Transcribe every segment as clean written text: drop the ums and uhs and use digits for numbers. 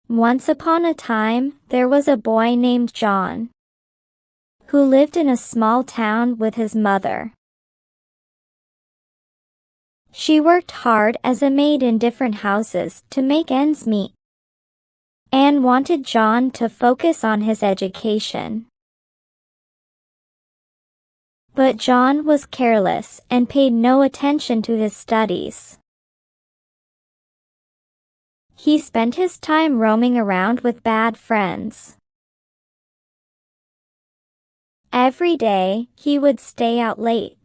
Once upon a time, there was a boy named John, who lived in a small town with his mother. She worked hard as a maid in different houses to make ends meet, and wanted John to focus on his education. But John was careless and paid no attention to his studies. He spent his time roaming around with bad friends. Every day, he would stay out late,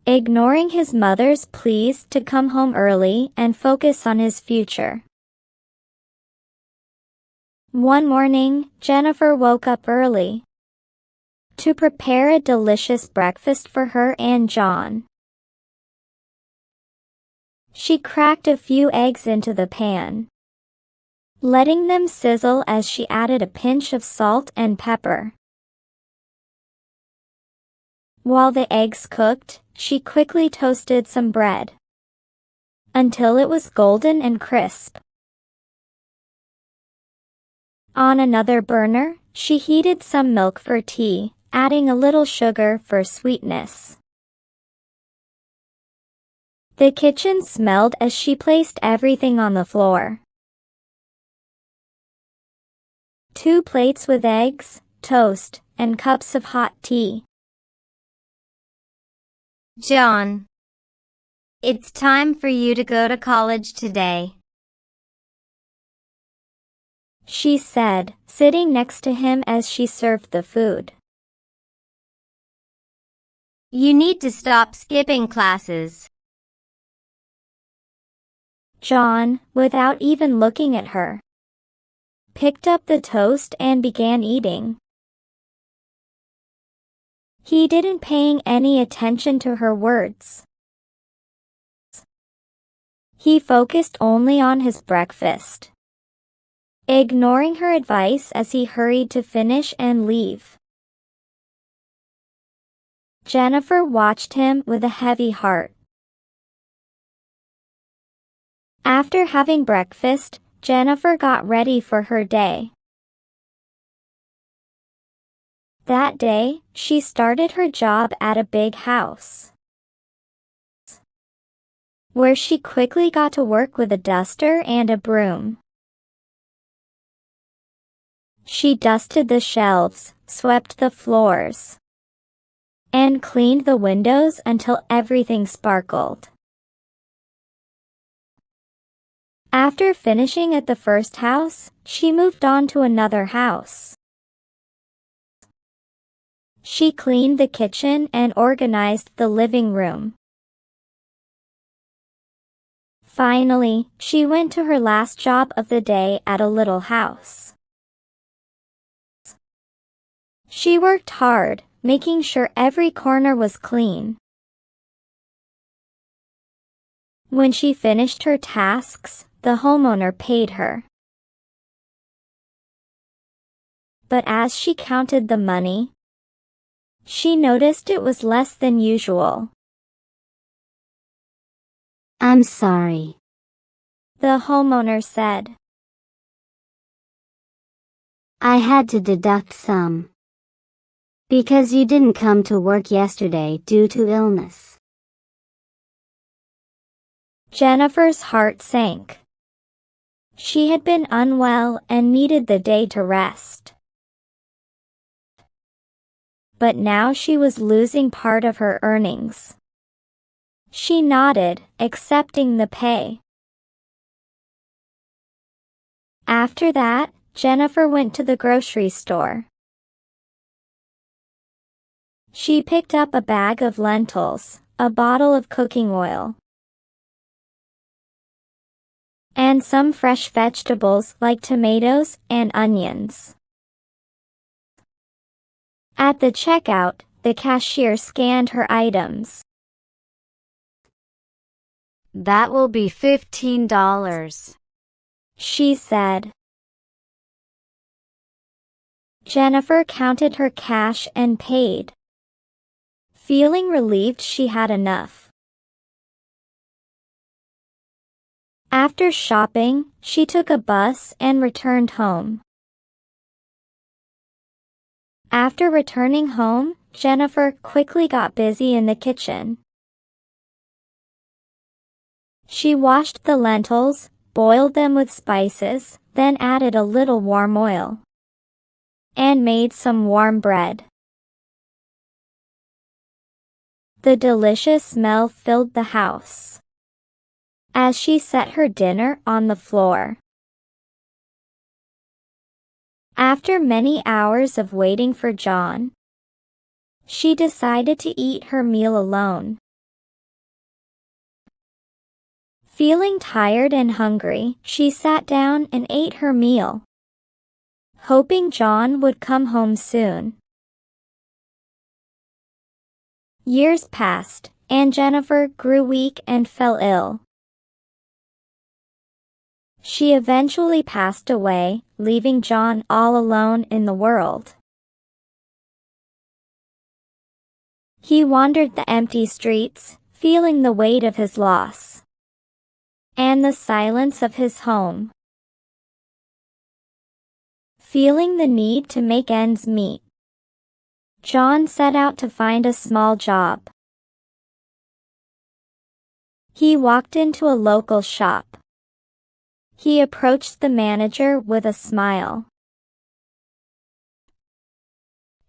ignoring his mother's pleas to come home early and focus on his future. One morning, Jennifer woke up early to prepare a delicious breakfast for her and John. She cracked a few eggs into the pan, letting them sizzle as she added a pinch of salt and pepper. While the eggs cooked, she quickly toasted some bread until it was golden and crisp. On another burner, she heated some milk for tea, adding a little sugar for sweetness. The kitchen smelled as she placed everything on the floor. 2 plates with eggs, toast, and cups of hot tea. John, it's time for you to go to college today, she said, sitting next to him as she served the food. You need to stop skipping classes. John, without even looking at her, picked up the toast and began eating. He didn't pay any attention to her words. He focused only on his breakfast, ignoring her advice as he hurried to finish and leave. Jennifer watched him with a heavy heart. After having breakfast, Jennifer got ready for her day. That day, she started her job at a big house, where she quickly got to work with a duster and a broom. She dusted the shelves, swept the floors, and cleaned the windows until everything sparkled. After finishing at the first house, she moved on to another house. She cleaned the kitchen and organized the living room. Finally, she went to her last job of the day at a little house. She worked hard, making sure every corner was clean. When she finished her tasks, the homeowner paid her. But as she counted the money, she noticed it was less than usual. I'm sorry, the homeowner said. I had to deduct some, because you didn't come to work yesterday due to illness. Jennifer's heart sank. She had been unwell and needed the day to rest. But now she was losing part of her earnings. She nodded, accepting the pay. After that, Jennifer went to the grocery store. She picked up a bag of lentils, a bottle of cooking oil, and some fresh vegetables like tomatoes and onions. At the checkout, the cashier scanned her items. That will be $15, she said. Jennifer counted her cash and paid, feeling relieved she had enough. After shopping, she took a bus and returned home. After returning home, Jennifer quickly got busy in the kitchen. She washed the lentils, boiled them with spices, then added a little warm oil, and made some warm bread. The delicious smell filled the house as she set her dinner on the floor. After many hours of waiting for John, she decided to eat her meal alone. Feeling tired and hungry, she sat down and ate her meal, hoping John would come home soon. Years passed, and Jennifer grew weak and fell ill. She eventually passed away, leaving John all alone in the world. He wandered the empty streets, feeling the weight of his loss and the silence of his home. Feeling the need to make ends meet, John set out to find a small job. He walked into a local shop. He approached the manager with a smile.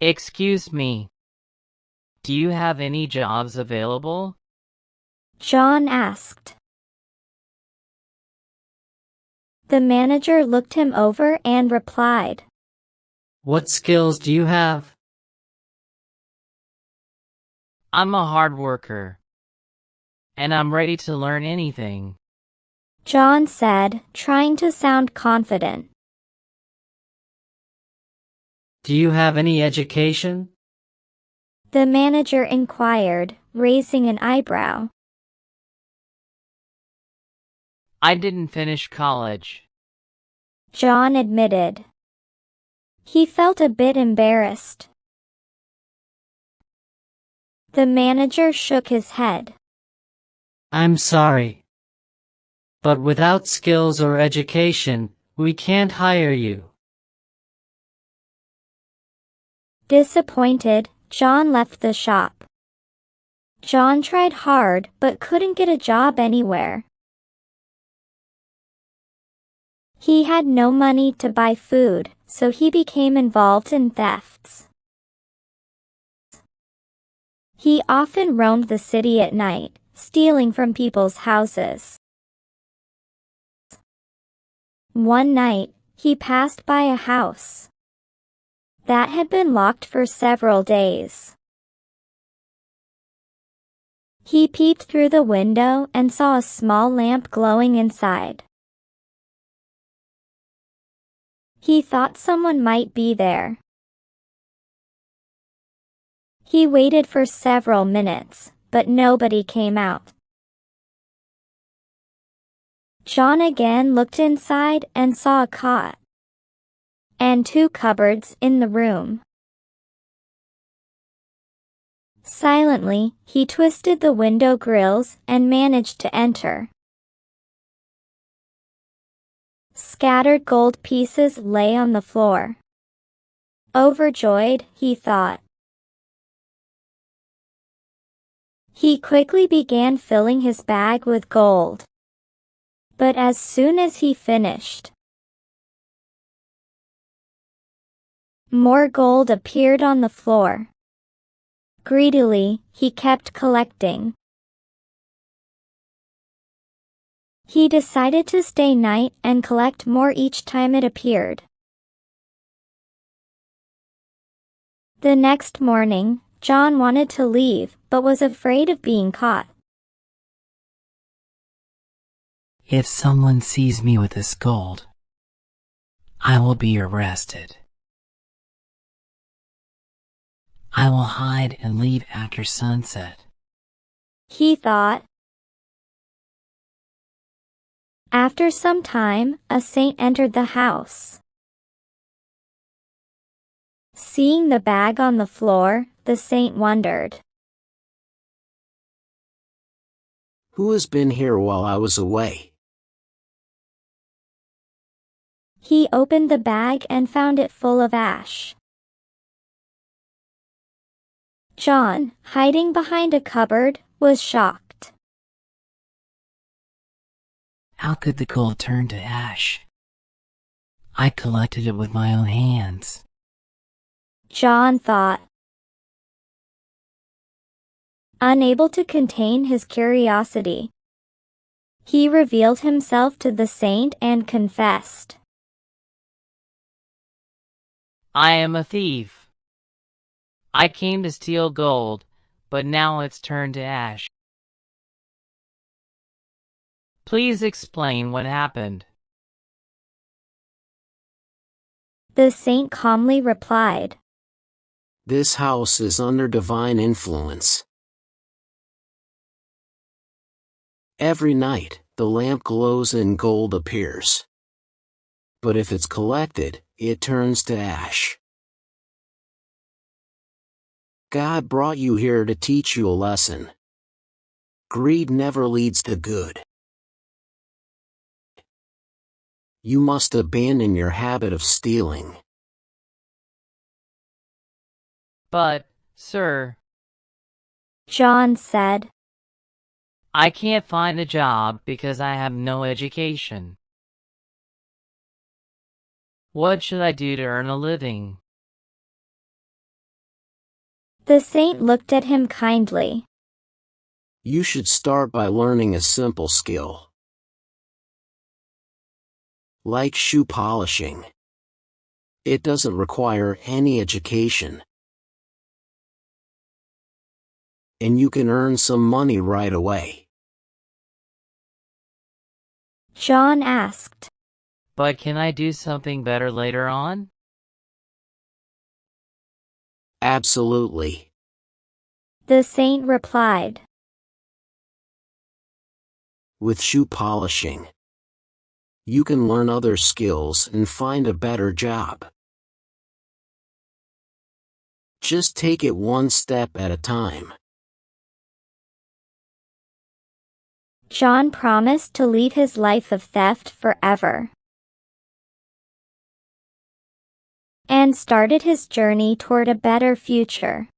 Excuse me. Do you have any jobs available? John asked. The manager looked him over and replied, What skills do you have? I'm a hard worker, and I'm ready to learn anything. John said, trying to sound confident. Do you have any education? The manager inquired, raising an eyebrow. I didn't finish college. John admitted. He felt a bit embarrassed. The manager shook his head. I'm sorry, but without skills or education, we can't hire you. Disappointed, John left the shop. John tried hard but couldn't get a job anywhere. He had no money to buy food, so he became involved in thefts. He often roamed the city at night, stealing from people's houses. One night, he passed by a house that had been locked for several days. He peeped through the window and saw a small lamp glowing inside. He thought someone might be there. He waited for several minutes, but nobody came out. John again looked inside and saw a cot and 2 cupboards in the room. Silently, he twisted the window grills and managed to enter. Scattered gold pieces lay on the floor. Overjoyed, he thought. He quickly began filling his bag with gold. But as soon as he finished, more gold appeared on the floor. Greedily, he kept collecting. He decided to stay night and collect more each time it appeared. The next morning, John wanted to leave, but was afraid of being caught. If someone sees me with this gold, I will be arrested. I will hide and leave after sunset. He thought. After some time, a saint entered the house. Seeing the bag on the floor, the saint wondered. Who has been here while I was away? He opened the bag and found it full of ash. John, hiding behind a cupboard, was shocked. How could the gold turn to ash? I collected it with my own hands. John thought. Unable to contain his curiosity, he revealed himself to the saint and confessed. I am a thief. I came to steal gold, but now it's turned to ash. Please explain what happened. The saint calmly replied, This house is under divine influence. Every night, the lamp glows and gold appears. But if it's collected, it turns to ash. God brought you here to teach you a lesson. Greed never leads to good. You must abandon your habit of stealing. But, sir, John said, I can't find a job because I have no education. What should I do to earn a living? The saint looked at him kindly. You should start by learning a simple skill. Like shoe polishing. It doesn't require any education. And you can earn some money right away. John asked, But can I do something better later on? Absolutely. The saint replied. With shoe polishing, you can learn other skills and find a better job. Just take it one step at a time. John promised to leave his life of theft forever and started his journey toward a better future.